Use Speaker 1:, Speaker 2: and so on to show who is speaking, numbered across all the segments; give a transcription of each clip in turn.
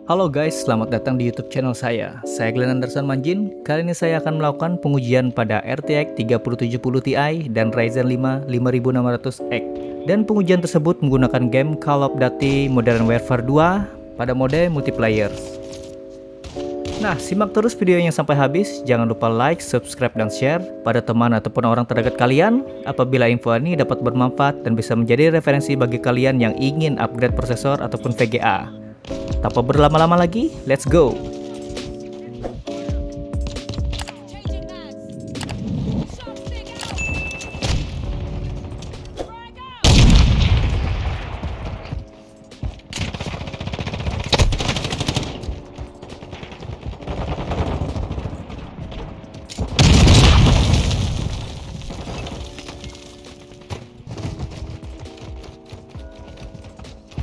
Speaker 1: Halo guys, selamat datang di YouTube channel saya. Saya GlenManjin. Kali ini saya akan melakukan pengujian pada RTX 3070 Ti dan Ryzen 5 5600X. Dan pengujian tersebut menggunakan game Call of Duty Modern Warfare 2 pada mode multiplayer. Nah, simak terus videonya sampai habis. Jangan lupa like, subscribe, dan share pada teman ataupun orang terdekat kalian apabila info ini dapat bermanfaat dan bisa menjadi referensi bagi kalian yang ingin upgrade prosesor ataupun VGA. Tanpa berlama-lama lagi, let's go!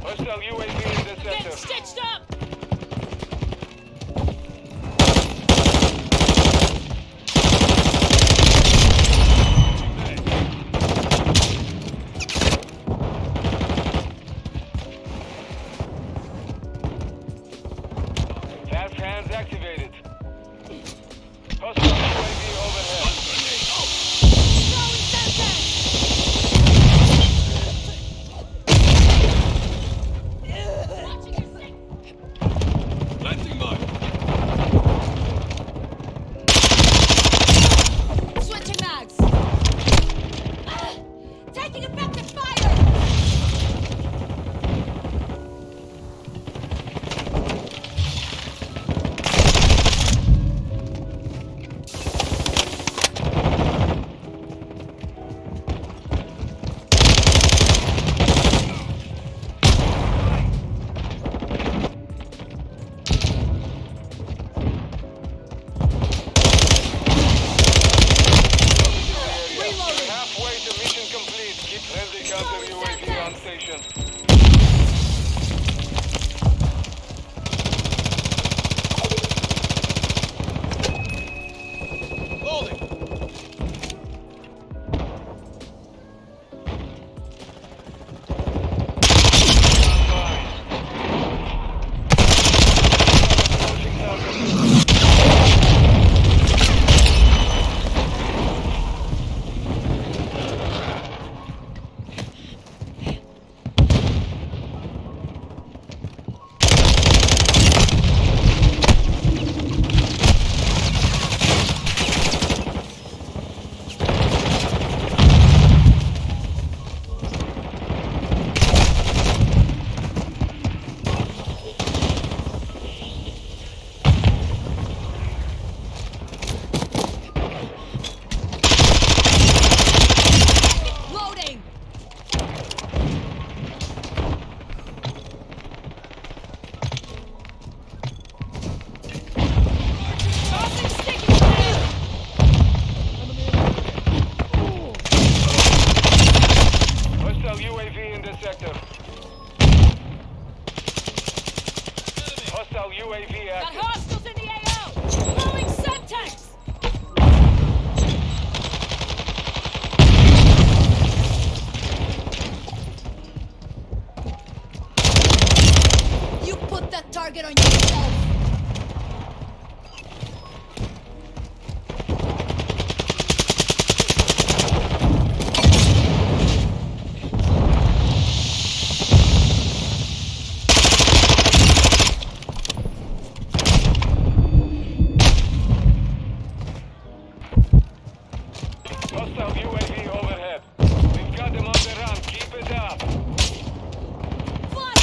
Speaker 2: Hostile UAV in the sector.
Speaker 3: Get stitched up!
Speaker 2: Fast hands activated. Hostile UAV overhead.
Speaker 3: Throwing sentence!
Speaker 4: Planting mine.
Speaker 3: Switching mags! Taking effective fire!
Speaker 2: We're halfway to mission complete. Keep friendly counter UAV on station.
Speaker 4: Holding.
Speaker 2: Approaching target.
Speaker 3: Loading! Tossing sticky fire!
Speaker 2: Hostile UAV in the sector. Hostile UAV
Speaker 3: Got
Speaker 2: active.
Speaker 3: hostiles in the AO! Throwing sentence! You put that target on yourself!
Speaker 2: Hostile UAV overhead. We've got them on the run. Keep it up.
Speaker 3: Fire!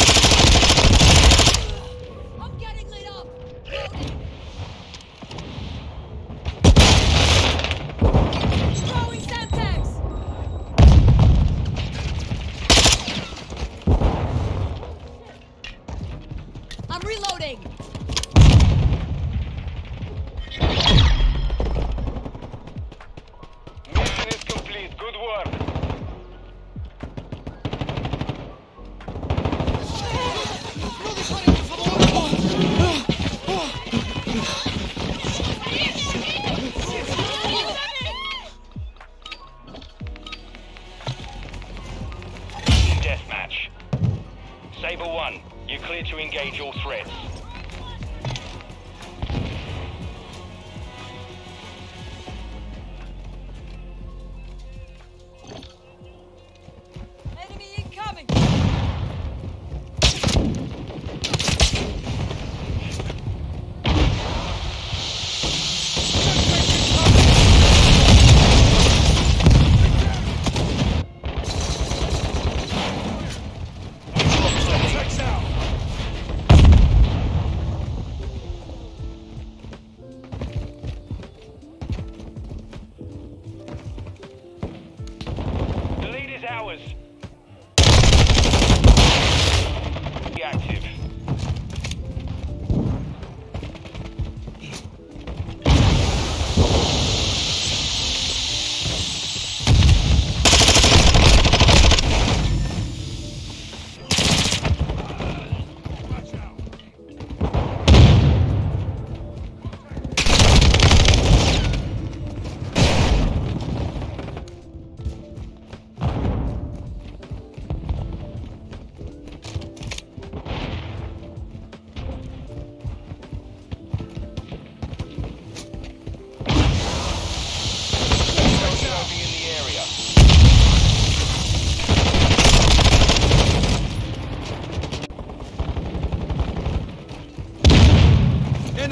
Speaker 3: I'm getting lit up! Loading! Throwing sentence! I'm reloading!
Speaker 2: Mission is complete. Good work. Deathmatch. Saber 1, you're clear to engage all threats.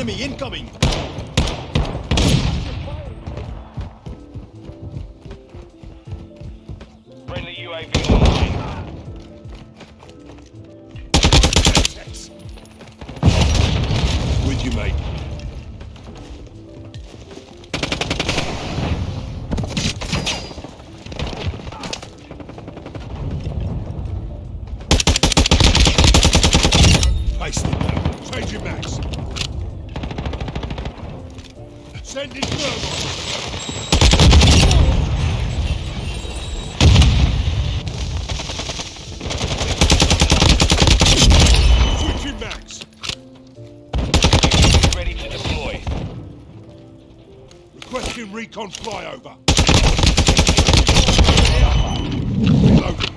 Speaker 4: Enemy incoming!
Speaker 2: Friendly UAV online.
Speaker 4: With you, mate. Paste it now. Change your max. Send it thermal. Switching max.
Speaker 2: Ready to deploy.
Speaker 4: Requesting recon flyover. Reloading.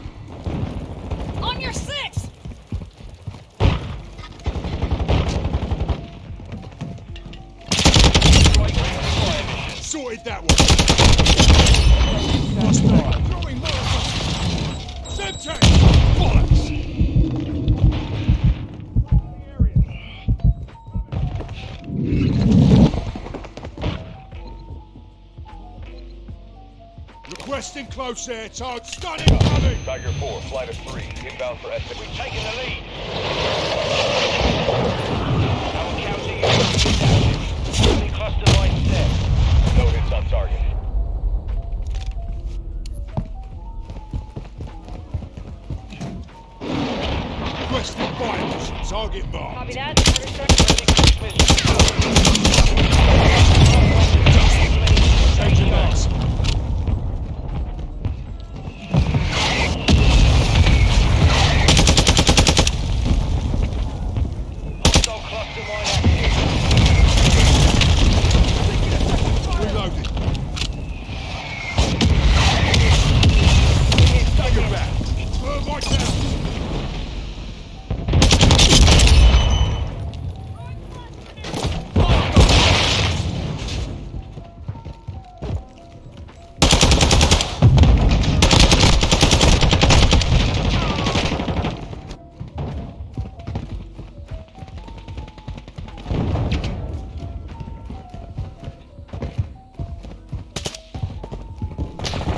Speaker 3: On your six!
Speaker 4: Sorted that one. Prospect. Throwing Molotov. Semtex. Bollocks. Requesting close air. Target stunning coming.
Speaker 2: Tiger 4, flight of 3, inbound for estimate. We've taken the lead. Our counter UAV is active. Friendly cluster line set. No hits on target.
Speaker 4: Requesting violence. Target marked.
Speaker 3: Copy that.
Speaker 4: Changing max.
Speaker 2: Hostile cluster mine active.
Speaker 4: Reloading. Take it back. Thermite down.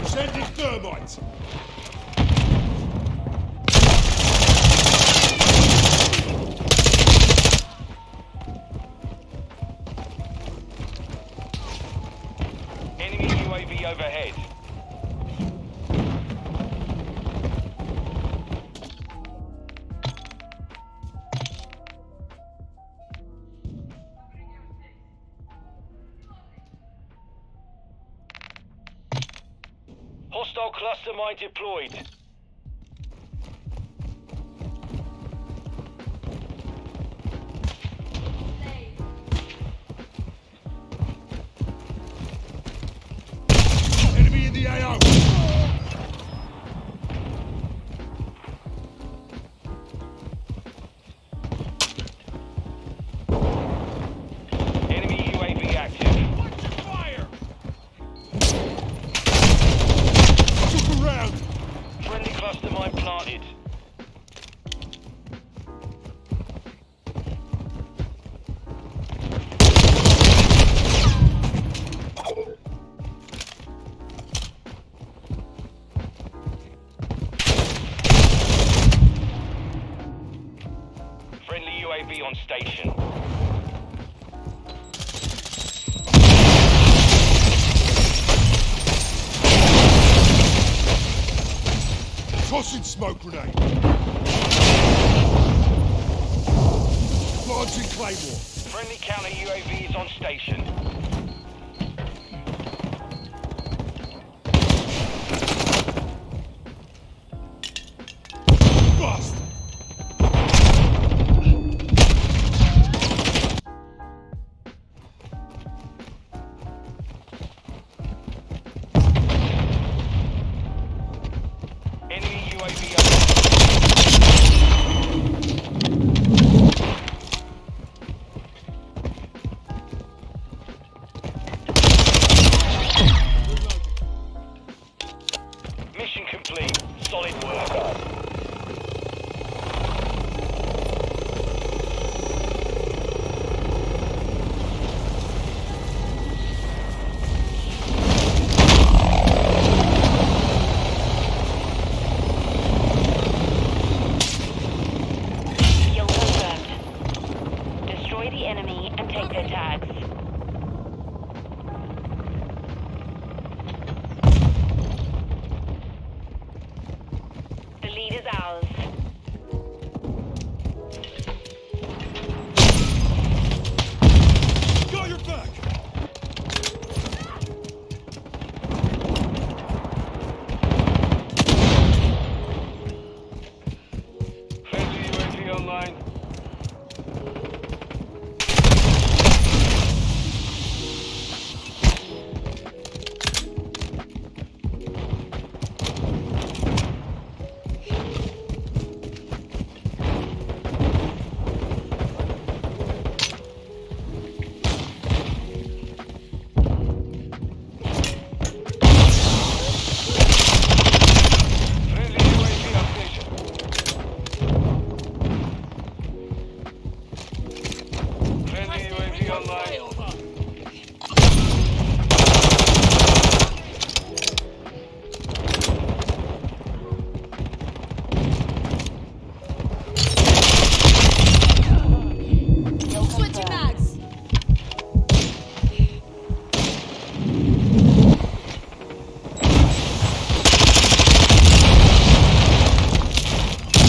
Speaker 4: Sending thermite.
Speaker 2: Enemy UAV overhead. Hostile cluster mine deployed.
Speaker 4: Enemy in the AO.
Speaker 2: Enemy UAV active.
Speaker 4: Fire. Took a round.
Speaker 2: Friendly cluster mine planted. Friendly UAV on station.
Speaker 4: Tossing smoke grenade. Launching claymore.
Speaker 2: Friendly counter UAV is on station.
Speaker 4: Bust.
Speaker 2: Enemy UAV overhead. online.
Speaker 3: Switching mags.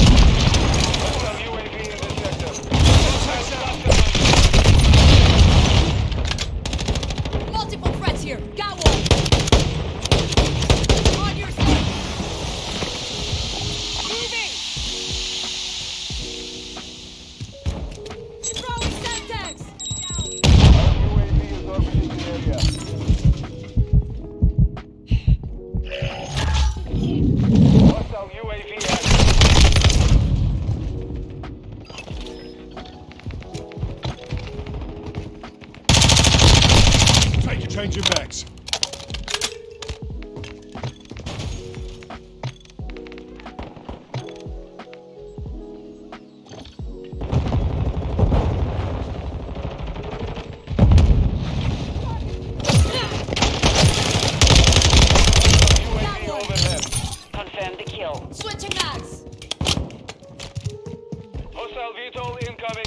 Speaker 2: Hostile UAV in this sector.
Speaker 3: Multiple threats here. Got one. On your six. Moving. Throwing Semtex.
Speaker 2: UAV is orbiting the area. Hostile UAV active.
Speaker 4: Take a change of backs.
Speaker 2: UAV overhead.
Speaker 5: Confirm the kill.
Speaker 3: Switching mags.
Speaker 2: Hostile VTOL incoming.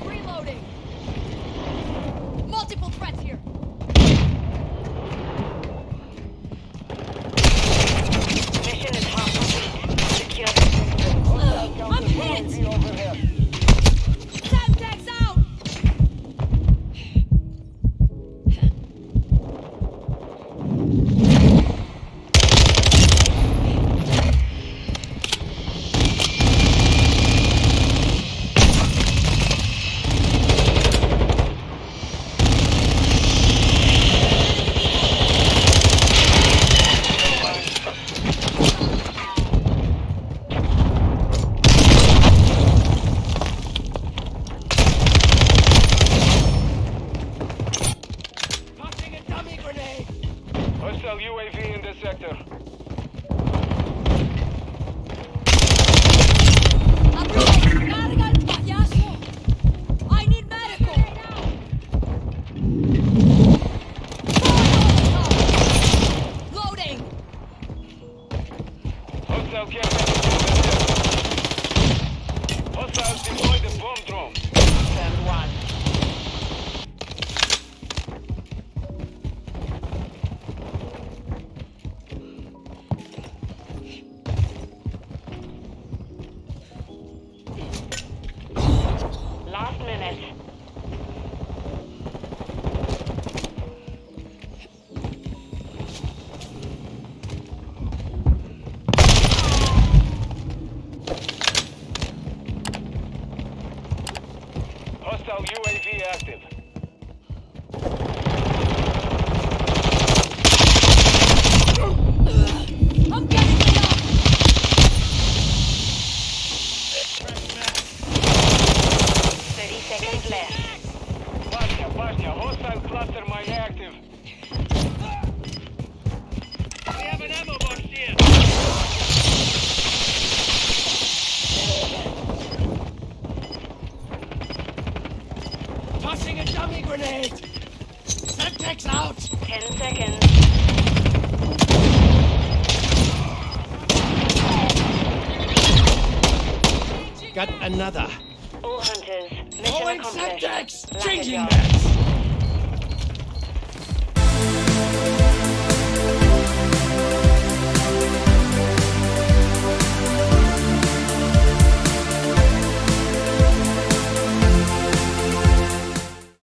Speaker 3: Reloading. Multiple threats here.
Speaker 5: Mission is half complete. Secure the system.
Speaker 3: I'm hit.
Speaker 2: UAV overhead.
Speaker 3: Semtex out. Tossing a dummy grenade.
Speaker 2: Hostile UAV in this sector.
Speaker 3: I'm reloading. Carga el payaso. I need medical. Loading.
Speaker 2: Hostile care package overhead. Hostiles deployed the bomb drone.
Speaker 5: Confirmed one. Last minute.
Speaker 2: Hostile UAV active.
Speaker 3: I'm getting lit up.
Speaker 5: 30 seconds left.
Speaker 2: Bashня, hostile cluster mine active. We have an ammo box here.
Speaker 4: Tossing a dummy grenade. Semtex out.
Speaker 5: 10 seconds.
Speaker 4: Got another.
Speaker 5: All hunters. Mission
Speaker 4: Throwing
Speaker 5: accomplished.
Speaker 4: Semtex.
Speaker 5: Like a
Speaker 4: Changing
Speaker 5: job.
Speaker 4: backs.